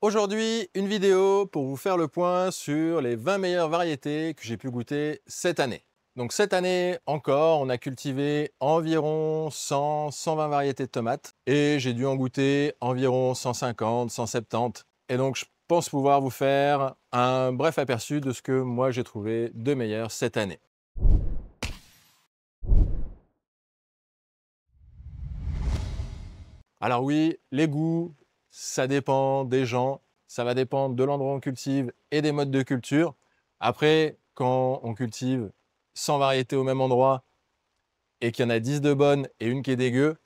Aujourd'hui, une vidéo pour vous faire le point sur les 20 meilleures variétés que j'ai pu goûter cette année. Donc cette année encore, on a cultivé environ 100-120 variétés de tomates et j'ai dû en goûter environ 150-170. Et donc je pense pouvoir vous faire un bref aperçu de ce que moi j'ai trouvé de meilleur cette année. Alors oui, les goûts, ça dépend des gens, ça va dépendre de l'endroit où on cultive et des modes de culture. Après, quand on cultive 100 variétés au même endroit et qu'il y en a 10 de bonnes et une qui est dégueu,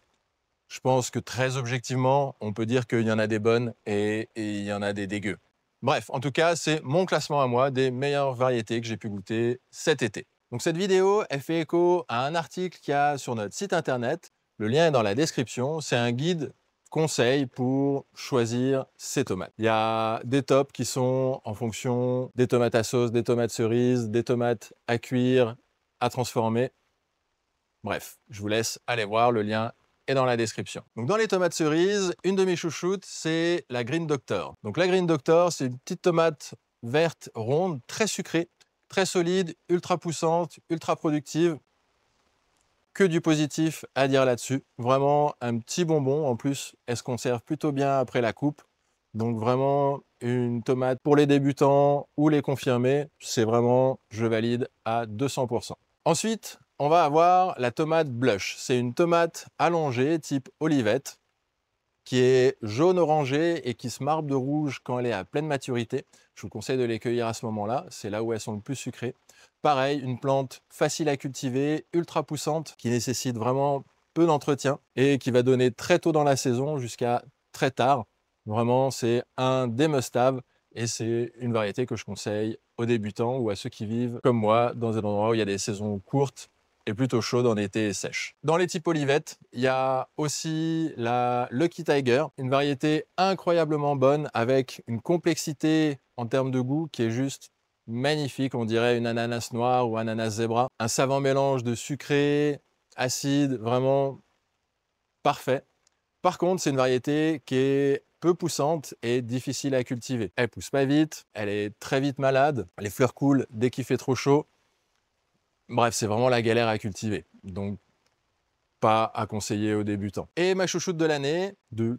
je pense que très objectivement, on peut dire qu'il y en a des bonnes et il y en a des dégueux. Bref, en tout cas, c'est mon classement à moi des meilleures variétés que j'ai pu goûter cet été. Donc cette vidéo, elle fait écho à un article qu'il y a sur notre site internet. Le lien est dans la description. C'est un guide conseil pour choisir ses tomates. Il y a des tops qui sont en fonction des tomates à sauce, des tomates cerises, des tomates à cuire, à transformer. Bref, je vous laisse aller voir, le lien est dans la description. Donc dans les tomates cerises, une de mes chouchoutes, c'est la Green Doctor. Donc la Green Doctor, c'est une petite tomate verte, ronde, très sucrée, très solide, ultra poussante, ultra productive. Que du positif à dire là-dessus. Vraiment un petit bonbon. En plus, elle se conserve plutôt bien après la coupe. Donc vraiment une tomate pour les débutants ou les confirmés. C'est vraiment, je valide à 200%. Ensuite, on va avoir la tomate blush. C'est une tomate allongée type olivette qui est jaune orangé et qui se marbre de rouge quand elle est à pleine maturité. Je vous conseille de les cueillir à ce moment-là, c'est là où elles sont le plus sucrées. Pareil, une plante facile à cultiver, ultra poussante, qui nécessite vraiment peu d'entretien et qui va donner très tôt dans la saison jusqu'à très tard. Vraiment, c'est un des must-have et c'est une variété que je conseille aux débutants ou à ceux qui vivent comme moi dans un endroit où il y a des saisons courtes et plutôt chaude en été et sèche. Dans les types olivettes, il y a aussi la Lucky Tiger, une variété incroyablement bonne avec une complexité en termes de goût qui est juste magnifique. On dirait une ananas noire ou ananas zébra. Un savant mélange de sucré, acide, vraiment parfait. Par contre, c'est une variété qui est peu poussante et difficile à cultiver. Elle pousse pas vite, elle est très vite malade, les fleurs coulent dès qu'il fait trop chaud. Bref, c'est vraiment la galère à cultiver, donc pas à conseiller aux débutants. Et ma chouchoute de l'année, de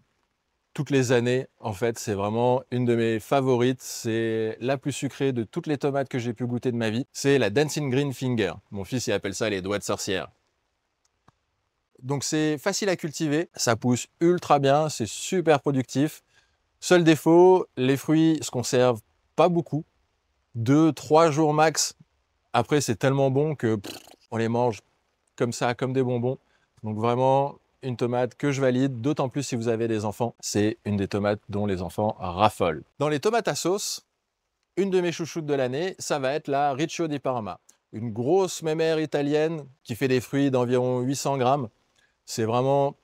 toutes les années, en fait, c'est vraiment une de mes favorites. C'est la plus sucrée de toutes les tomates que j'ai pu goûter de ma vie. C'est la Dancing Green Finger. Mon fils, il appelle ça les doigts de sorcière. Donc c'est facile à cultiver, ça pousse ultra bien, c'est super productif. Seul défaut, les fruits se conservent pas beaucoup, 2-3 jours max. Après, c'est tellement bon que on les mange comme ça, comme des bonbons. Donc vraiment, une tomate que je valide, d'autant plus si vous avez des enfants. C'est une des tomates dont les enfants raffolent. Dans les tomates à sauce, une de mes chouchoutes de l'année, ça va être la Riccio di Parma. Une grosse mémère italienne qui fait des fruits d'environ 800 grammes. C'est vraiment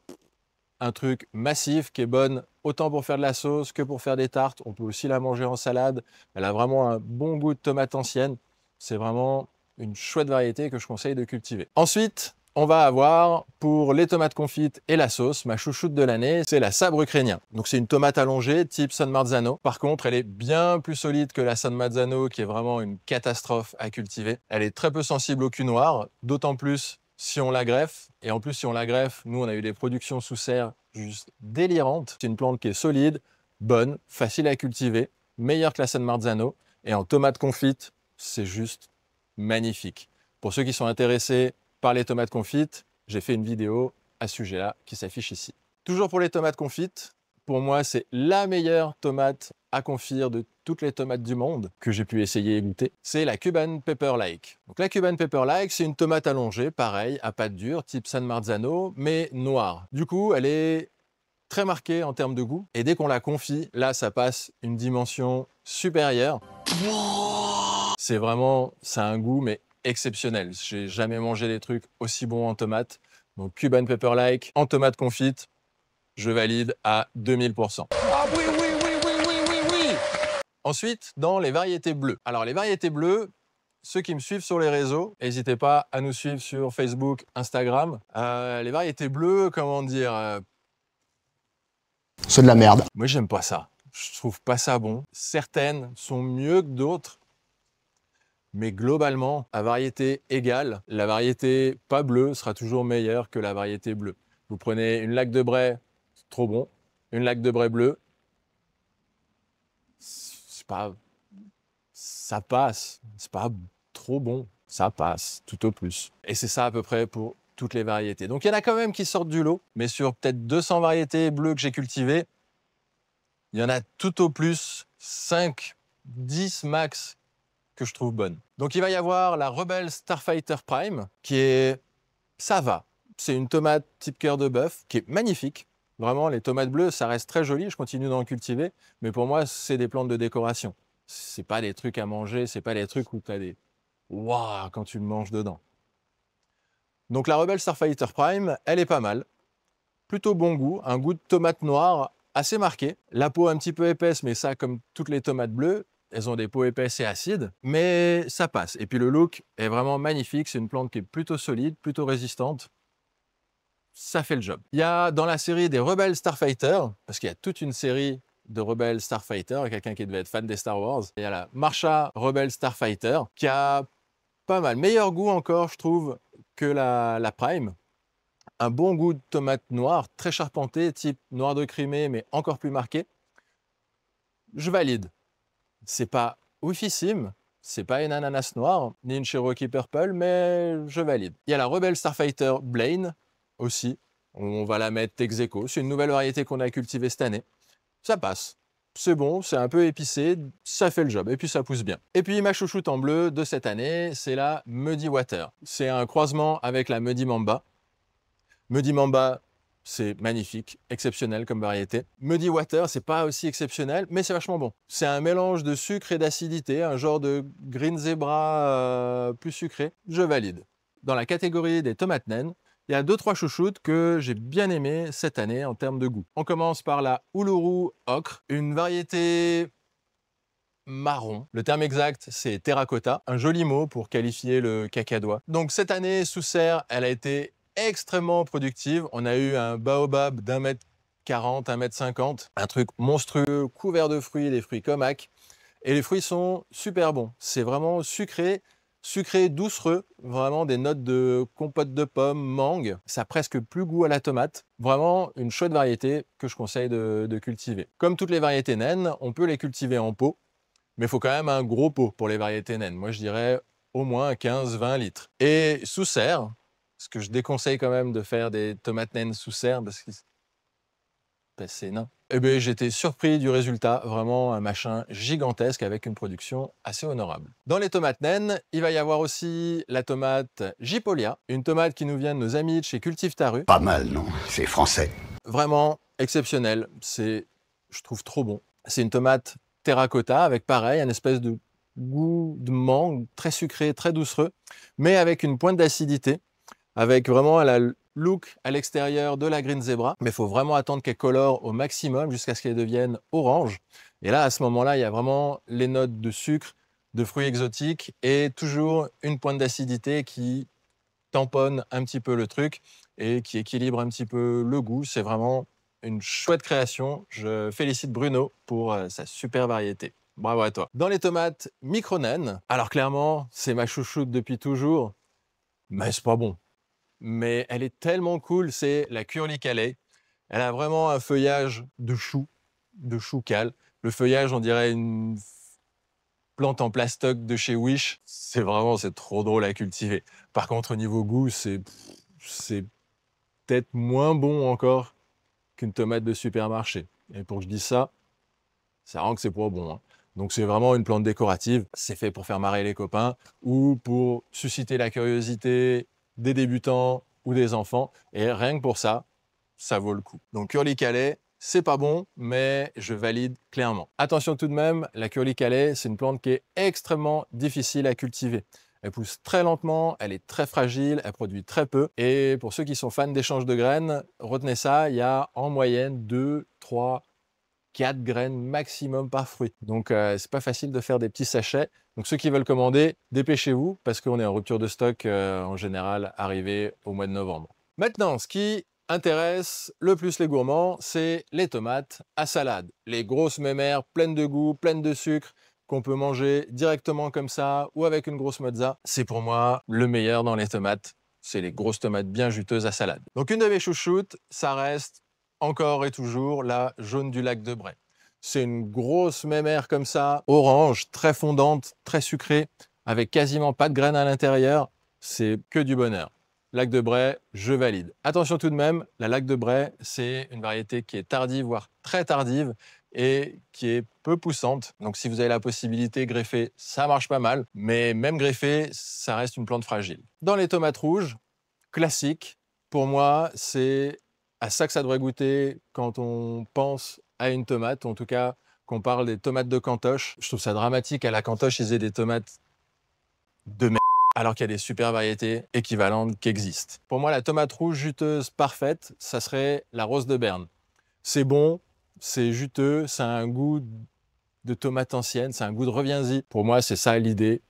un truc massif qui est bonne autant pour faire de la sauce que pour faire des tartes. On peut aussi la manger en salade. Elle a vraiment un bon goût de tomate ancienne. C'est vraiment une chouette variété que je conseille de cultiver. Ensuite, on va avoir pour les tomates confites et la sauce, ma chouchoute de l'année, c'est la sabre ukrainien. Donc c'est une tomate allongée type San Marzano. Par contre, elle est bien plus solide que la San Marzano qui est vraiment une catastrophe à cultiver. Elle est très peu sensible au cul noir, d'autant plus si on la greffe. Et en plus, si on la greffe, nous, on a eu des productions sous serre juste délirantes. C'est une plante qui est solide, bonne, facile à cultiver, meilleure que la San Marzano. Et en tomate confite, c'est juste magnifique. Pour ceux qui sont intéressés par les tomates confites, j'ai fait une vidéo à ce sujet-là qui s'affiche ici. Toujours pour les tomates confites, pour moi, c'est la meilleure tomate à confire de toutes les tomates du monde que j'ai pu essayer et goûter. C'est la Cuban Pepper Lake. Donc la Cuban Pepper Lake, c'est une tomate allongée, pareil, à pâte dure, type San Marzano, mais noire. Du coup, elle est très marquée en termes de goût. Et dès qu'on la confie, là, ça passe une dimension supérieure. C'est vraiment, c'est un goût, mais exceptionnel. J'ai jamais mangé des trucs aussi bons en tomate. Donc Cuban Pepper Lake en tomate confite, je valide à 2000%. Ah oui, oui, oui, oui, oui, oui, oui. Ensuite, dans les variétés bleues. Alors les variétés bleues, ceux qui me suivent sur les réseaux, n'hésitez pas à nous suivre sur Facebook, Instagram. Les variétés bleues, comment dire C'est de la merde. moi, j'aime pas ça. je trouve pas ça bon. Certaines sont mieux que d'autres, mais globalement, à variété égale, la variété pas bleue sera toujours meilleure que la variété bleue. Vous prenez une laque de Bray, c'est trop bon. Une laque de Bray bleue, c'est pas, ça passe. C'est pas trop bon, ça passe, tout au plus. Et c'est ça à peu près pour toutes les variétés. Donc il y en a quand même qui sortent du lot, mais sur peut-être 200 variétés bleues que j'ai cultivées, il y en a tout au plus 5, 10 max que je trouve bonnes. Donc il va y avoir la Rebel Starfighter Prime, qui est... ça va. C'est une tomate type cœur de bœuf, qui est magnifique. Vraiment, les tomates bleues, ça reste très joli, je continue d'en cultiver, mais pour moi, c'est des plantes de décoration. C'est pas des trucs à manger, c'est pas des trucs où tu as des... waouh quand tu le manges dedans. Donc la Rebel Starfighter Prime, elle est pas mal. Plutôt bon goût, un goût de tomate noire assez marqué. La peau un petit peu épaisse, mais ça, comme toutes les tomates bleues, elles ont des peaux épaisses et acides, mais ça passe. Et puis le look est vraiment magnifique. C'est une plante qui est plutôt solide, plutôt résistante. Ça fait le job. Il y a dans la série des Rebel Starfighter, parce qu'il y a toute une série de Rebel Starfighter, quelqu'un qui devait être fan des Star Wars. Il y a la Marsha Rebel Starfighter, qui a pas mal. Meilleur goût encore, je trouve, que la Prime. Un bon goût de tomate noire, très charpenté, type noir de Crimée, mais encore plus marqué. Je valide. C'est pas oufissime, c'est pas une ananas noire, ni une Cherokee Purple, mais je valide. Il y a la Rebel Starfighter Blaine aussi. On va la mettre ex aequo. C'est une nouvelle variété qu'on a cultivée cette année. Ça passe. C'est bon, c'est un peu épicé, ça fait le job, et puis ça pousse bien. Et puis ma chouchoute en bleu de cette année, c'est la Muddy Water. C'est un croisement avec la Muddy Mamba. Muddy Mamba, c'est magnifique, exceptionnel comme variété. Muddy Water, c'est pas aussi exceptionnel, mais c'est vachement bon. C'est un mélange de sucre et d'acidité, un genre de Green Zebra plus sucré. Je valide. Dans la catégorie des tomates naines, il y a 2-3 chouchoutes que j'ai bien aimées cette année en termes de goût. On commence par la Uluru Ocre, une variété marron. Le terme exact, c'est terracotta, un joli mot pour qualifier le cacadois. Donc cette année, sous serre, elle a été extrêmement productive. On a eu un baobab d'1,40 m, 1,50 m, un truc monstrueux, couvert de fruits, des fruits comac. Et les fruits sont super bons. C'est vraiment sucré, sucré doucereux, vraiment des notes de compote de pommes, mangue. Ça a presque plus goût à la tomate. Vraiment une chouette variété que je conseille de cultiver. Comme toutes les variétés naines, on peut les cultiver en pot, mais il faut quand même un gros pot pour les variétés naines. Moi, je dirais au moins 15-20 litres. Et sous serre, parce que je déconseille quand même de faire des tomates naines sous serre, parce que c'est nain. Eh bien, j'étais surpris du résultat, vraiment un machin gigantesque avec une production assez honorable. Dans les tomates naines, il va y avoir aussi la tomate Gipolia, une tomate qui nous vient de nos amis de chez Cultive ta rue. Pas mal, non? C'est français. Vraiment exceptionnel, c'est, je trouve, trop bon. C'est une tomate terracotta avec pareil, un espèce de goût de mangue, très sucré, très doucereux, mais avec une pointe d'acidité, avec vraiment la look à l'extérieur de la Green Zebra, mais il faut vraiment attendre qu'elle colore au maximum jusqu'à ce qu'elle devienne orange. Et là, à ce moment-là, il y a vraiment les notes de sucre, de fruits exotiques et toujours une pointe d'acidité qui tamponne un petit peu le truc et qui équilibre un petit peu le goût. C'est vraiment une chouette création. Je félicite Bruno pour sa super variété. Bravo à toi. Dans les tomates micro-naines, alors clairement, c'est ma chouchoute depuis toujours, mais c'est pas bon. Mais elle est tellement cool, c'est la Curly Calais. Elle a vraiment un feuillage de chou cal. Le feuillage, on dirait une plante en plastoc de chez Wish. C'est trop drôle à cultiver. Par contre, au niveau goût, c'est peut-être moins bon encore qu'une tomate de supermarché. Et pour que je dise ça, ça rend que c'est pas bon, hein. Donc c'est vraiment une plante décorative. C'est fait pour faire marrer les copains ou pour susciter la curiosité des débutants ou des enfants. Et rien que pour ça, ça vaut le coup. Donc Curly Calais, c'est pas bon, mais je valide clairement. Attention tout de même, la Curly Calais, c'est une plante qui est extrêmement difficile à cultiver. Elle pousse très lentement, elle est très fragile, elle produit très peu. Et pour ceux qui sont fans d'échange de graines, retenez ça, il y a en moyenne 2, 3, 4 graines maximum par fruit. Donc c'est pas facile de faire des petits sachets. Donc ceux qui veulent commander, dépêchez-vous parce qu'on est en rupture de stock en général arrivé au mois de novembre. Maintenant, ce qui intéresse le plus les gourmands, c'est les tomates à salade. Les grosses mémères pleines de goût, pleines de sucre, qu'on peut manger directement comme ça ou avec une grosse mozza. C'est pour moi le meilleur dans les tomates. C'est les grosses tomates bien juteuses à salade. Donc une de mes chouchoutes, ça reste encore et toujours la jaune du lac de Bray. C'est une grosse mémère comme ça, orange, très fondante, très sucrée, avec quasiment pas de graines à l'intérieur. C'est que du bonheur. Lac de Bray, je valide. Attention tout de même, la Lac de Bray, c'est une variété qui est tardive, voire très tardive, et qui est peu poussante. Donc si vous avez la possibilité greffée, ça marche pas mal, mais même greffée, ça reste une plante fragile. Dans les tomates rouges, classique, pour moi, c'est à ça que ça devrait goûter quand on pense à une tomate, en tout cas qu'on parle des tomates de Cantoche. Je trouve ça dramatique à la Cantoche, ils aient des tomates de merde, alors qu'il y a des super variétés équivalentes qui existent. Pour moi, la tomate rouge juteuse parfaite, ça serait la rose de Berne. C'est bon, c'est juteux, ça a un goût de tomate ancienne, c'est un goût de reviens-y. Pour moi, c'est ça l'idée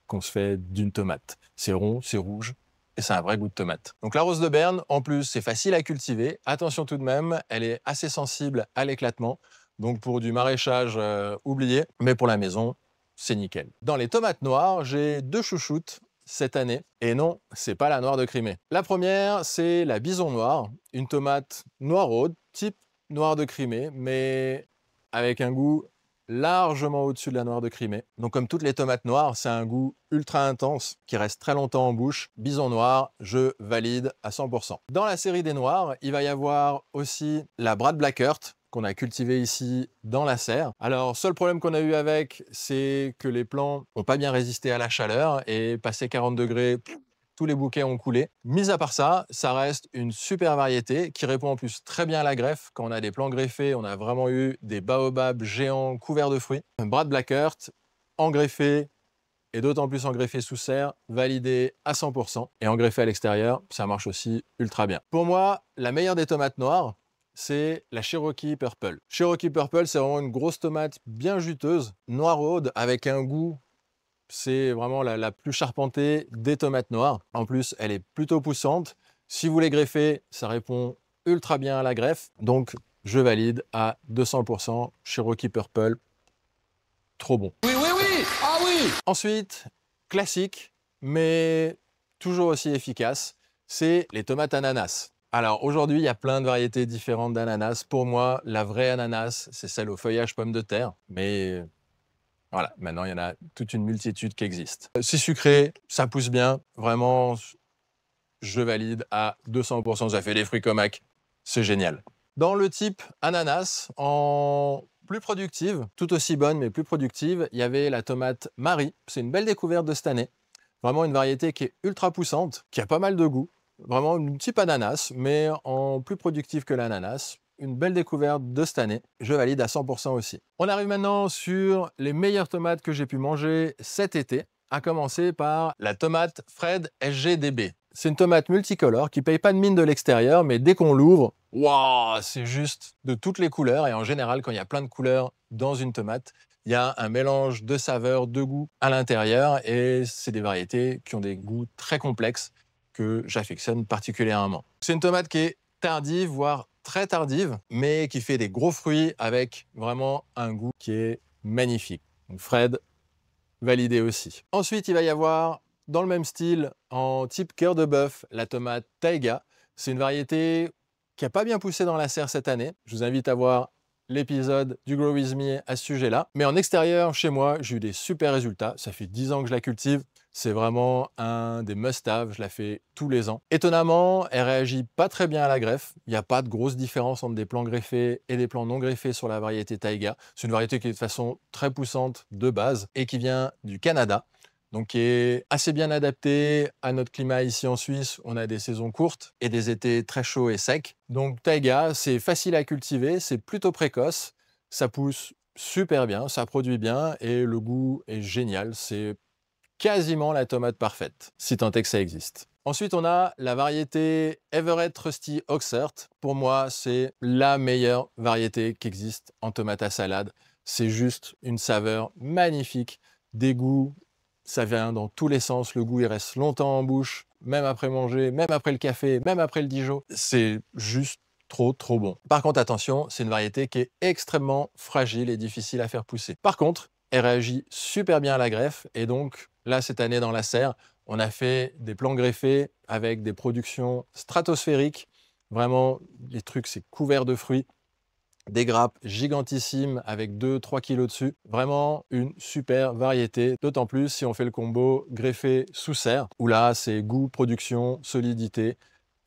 qu'on se fait d'une tomate. C'est rond, c'est rouge, et c'est un vrai goût de tomate. Donc la rose de Berne, en plus, c'est facile à cultiver. Attention tout de même, elle est assez sensible à l'éclatement. Donc pour du maraîchage, oublié, mais pour la maison, c'est nickel. Dans les tomates noires, j'ai deux chouchoutes cette année. Et non, c'est pas la noire de Crimée. La première, c'est la bison noire, une tomate noiraude, type noire de Crimée, mais avec un goût largement au-dessus de la noire de Crimée. Donc comme toutes les tomates noires, c'est un goût ultra intense qui reste très longtemps en bouche. Bison noir, je valide à 100%. Dans la série des noirs, il va y avoir aussi la Brad Blackheart, qu'on a cultivée ici dans la serre. Alors, seul problème qu'on a eu avec, c'est que les plants n'ont pas bien résisté à la chaleur et passé 40 degrés, tous les bouquets ont coulé. Mis à part ça, ça reste une super variété qui répond en plus très bien à la greffe. Quand on a des plants greffés, on a vraiment eu des baobabs géants couverts de fruits. Brad Blackheart, engreffé et d'autant plus engreffé sous serre, validé à 100%. Et engreffé à l'extérieur, ça marche aussi ultra bien. Pour moi, la meilleure des tomates noires, c'est la Cherokee Purple. Cherokee Purple, c'est vraiment une grosse tomate bien juteuse, noiraude, avec un goût. C'est vraiment la plus charpentée des tomates noires. En plus, elle est plutôt poussante. Si vous les greffez, ça répond ultra bien à la greffe. Donc, je valide à 200%. Cherokee Purple, trop bon. Oui, oui, oui! Ah oui! Ensuite, classique, mais toujours aussi efficace, c'est les tomates ananas. Alors aujourd'hui, il y a plein de variétés différentes d'ananas. Pour moi, la vraie ananas, c'est celle au feuillage pomme de terre. Mais voilà, maintenant, il y en a toute une multitude qui existe. C'est sucré, ça pousse bien. Vraiment, je valide à 200%. Ça fait des fruits comac. C'est génial. Dans le type ananas, en plus productive, tout aussi bonne, mais plus productive, il y avait la tomate Marie. C'est une belle découverte de cette année. Vraiment une variété qui est ultra poussante, qui a pas mal de goût. Vraiment une type ananas, mais en plus productif que l'ananas. Une belle découverte de cette année. Je valide à 100% aussi. On arrive maintenant sur les meilleures tomates que j'ai pu manger cet été, à commencer par la tomate Fred SGDB. C'est une tomate multicolore qui paye pas de mine de l'extérieur, mais dès qu'on l'ouvre, waouh, c'est juste de toutes les couleurs. Et en général, quand il y a plein de couleurs dans une tomate, il y a un mélange de saveurs, de goûts à l'intérieur. Et c'est des variétés qui ont des goûts très complexes que j'affectionne particulièrement. C'est une tomate qui est tardive, voire très tardive, mais qui fait des gros fruits avec vraiment un goût qui est magnifique. Donc Fred, validé aussi. Ensuite, il va y avoir, dans le même style, en type cœur de bœuf, la tomate Taiga. C'est une variété qui n'a pas bien poussé dans la serre cette année. Je vous invite à voir l'épisode du Grow With Me à ce sujet-là. Mais en extérieur, chez moi, j'ai eu des super résultats. Ça fait 10 ans que je la cultive. C'est vraiment un des must-have. Je la fais tous les ans. Étonnamment, elle réagit pas très bien à la greffe. Il n'y a pas de grosse différence entre des plants greffés et des plants non greffés sur la variété Taiga. C'est une variété qui est de façon très poussante de base et qui vient du Canada. Donc qui est assez bien adapté à notre climat ici en Suisse. On a des saisons courtes et des étés très chauds et secs. Donc Taiga, c'est facile à cultiver, c'est plutôt précoce, ça pousse super bien, ça produit bien et le goût est génial. C'est quasiment la tomate parfaite, si tant est que ça existe. Ensuite, on a la variété Everett Rusty Oxheart. Pour moi, c'est la meilleure variété qui existe en tomate à salade. C'est juste une saveur magnifique, des goûts. Ça vient dans tous les sens, le goût il reste longtemps en bouche, même après manger, même après le café, même après le Dijon. C'est juste trop bon. Par contre, attention, c'est une variété qui est extrêmement fragile et difficile à faire pousser. Par contre, elle réagit super bien à la greffe et donc là, cette année dans la serre, on a fait des plants greffés avec des productions stratosphériques. Vraiment, les trucs, c'est couvert de fruits. Des grappes gigantissimes avec 2-3 kilos dessus. Vraiment une super variété, d'autant plus si on fait le combo greffé sous serre, où là, c'est goût, production, solidité,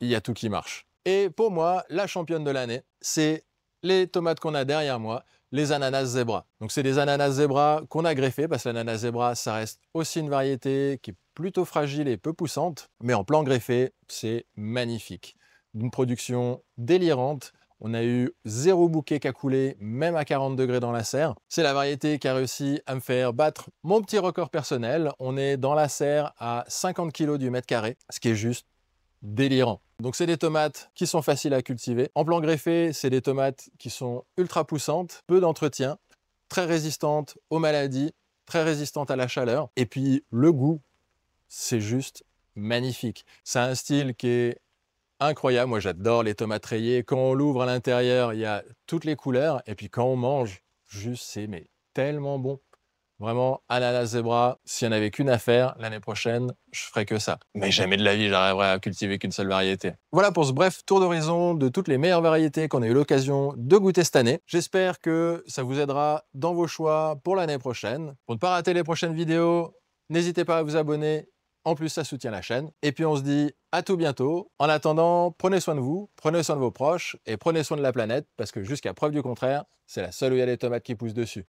il y a tout qui marche. Et pour moi, la championne de l'année, c'est les tomates qu'on a derrière moi, les ananas zebra. Donc c'est des ananas zebra qu'on a greffés, parce que l'ananas zebra, ça reste aussi une variété qui est plutôt fragile et peu poussante, mais en plan greffé, c'est magnifique. D'une production délirante. On a eu 0 bouquet qui a coulé, même à 40 degrés dans la serre. C'est la variété qui a réussi à me faire battre mon petit record personnel. On est dans la serre à 50 kg du mètre carré, ce qui est juste délirant. Donc c'est des tomates qui sont faciles à cultiver. En plan greffé, c'est des tomates qui sont ultra poussantes, peu d'entretien, très résistantes aux maladies, très résistantes à la chaleur. Et puis le goût, c'est juste magnifique. C'est un style qui est incroyable. Moi, j'adore les tomates rayées. Quand on l'ouvre à l'intérieur, il y a toutes les couleurs. Et puis quand on mange, juste, c'est mais tellement bon. Vraiment, ananas zebra, s'il n'y en avait qu'une à faire, l'année prochaine, je ferais que ça. Mais jamais de la vie, j'arriverai à cultiver qu'une seule variété. Voilà pour ce bref tour d'horizon de toutes les meilleures variétés qu'on a eu l'occasion de goûter cette année. J'espère que ça vous aidera dans vos choix pour l'année prochaine. Pour ne pas rater les prochaines vidéos, n'hésitez pas à vous abonner. En plus, ça soutient la chaîne. Et puis, on se dit à tout bientôt. En attendant, prenez soin de vous, prenez soin de vos proches et prenez soin de la planète parce que jusqu'à preuve du contraire, c'est la seule où il y a des tomates qui poussent dessus.